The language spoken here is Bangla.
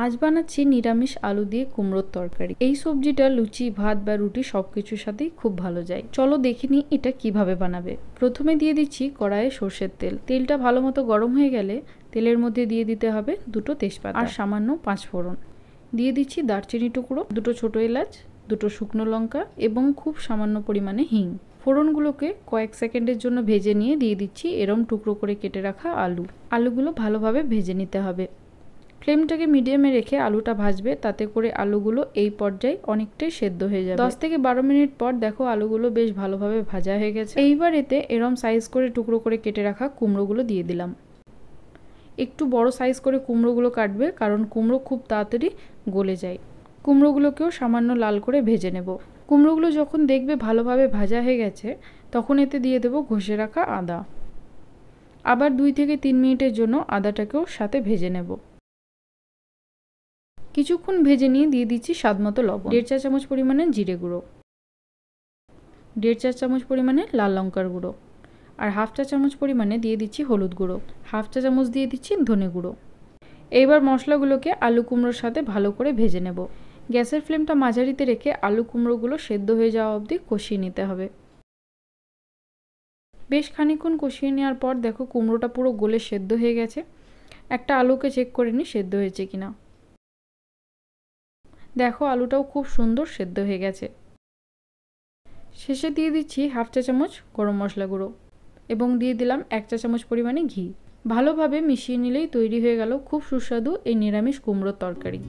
আজ বানাচ্ছি নিরামিষ আলু দিয়ে কুমড়োর তরকারি। এই সবজিটা লুচি, ভাত বা রুটি সবকিছুর সাথেই খুব ভালো যায়। চলো দেখে নিই এটা কিভাবে বানাবে। প্রথমে দিয়ে দিচ্ছি কড়াইয়ে সর্ষের তেল। তেলটা ভালো মতো গরম হয়ে গেলে তেলের মধ্যে দিয়ে দিতে হবে দুটো তেজপাতা আর সামান্য 5 ফোড়ন। দিয়ে দিচ্ছি দারচিনি টুকরো, দুটো ছোট এলাচ, দুটো শুকনো লঙ্কা এবং খুব সামান্য পরিমাণে হিং। ফোড়নগুলোকে কয়েক সেকেন্ডের জন্য ভেজে নিয়ে দিয়ে দিচ্ছি এরম টুকরো করে কেটে রাখা আলু। আলুগুলো ভালোভাবে ভেজে নিতে হবে। ফ্লেমটাকে মিডিয়ামে রেখে আলুটা ভাজবে, তাতে করে আলুগুলো এই পর্যায়ে অনেকটাই সেদ্ধ হয়ে যাবে। 10 থেকে 12 মিনিট পর দেখো আলুগুলো বেশ ভালোভাবে ভাজা হয়ে গেছে। এইবার এতে এরম সাইজ করে টুকরো করে কেটে রাখা কুমড়োগুলো দিয়ে দিলাম। একটু বড় সাইজ করে কুমড়োগুলো কাটবে, কারণ কুমড়ো খুব তাড়াতাড়ি গলে যায়। কুমড়োগুলোকেও সামান্য লাল করে ভেজে নেব। কুমড়োগুলো যখন দেখবে ভালোভাবে ভাজা হয়ে গেছে, তখন এতে দিয়ে দেবো ঘষে রাখা আদা। আবার 2 থেকে 3 মিনিটের জন্য আদাটাকেও সাথে ভেজে নেব। কিছুক্ষণ ভেজে নিয়ে দিয়ে দিচ্ছি স্বাদমতো লবণ, 1.5 চা চামচ পরিমাণে জিরে গুঁড়ো, 1.5 চা চামচ পরিমাণে লাল লঙ্কার গুঁড়ো আর 1/2 চা চামচ পরিমাণে দিয়ে দিচ্ছি হলুদ গুঁড়ো, 1/2 চা চামচ দিয়ে দিচ্ছি ধনে গুঁড়ো। এইবার মশলাগুলোকে আলু কুমড়োর সাথে ভালো করে ভেজে নেব। গ্যাসের ফ্লেমটা মাঝারিতে রেখে আলু কুমড়োগুলো সেদ্ধ হয়ে যাওয়া অবধি কষিয়ে নিতে হবে। বেশ খানিকক্ষণ কষিয়ে নেওয়ার পর দেখো কুমড়োটা পুরো গলে সেদ্ধ হয়ে গেছে। একটা আলুকে চেক করে নিই সেদ্ধ হয়েছে কিনা। দেখো আলুটাও খুব সুন্দর সেদ্ধ হয়ে গেছে। শেষে দিয়ে দিচ্ছি 1/2 চা চামচ গরম মশলা গুঁড়ো এবং দিয়ে দিলাম 1 চা চামচ পরিমাণে ঘি। ভালোভাবে মিশিয়ে নিলেই তৈরি হয়ে গেল খুব সুস্বাদু এই নিরামিষ কুমড়োর তরকারি।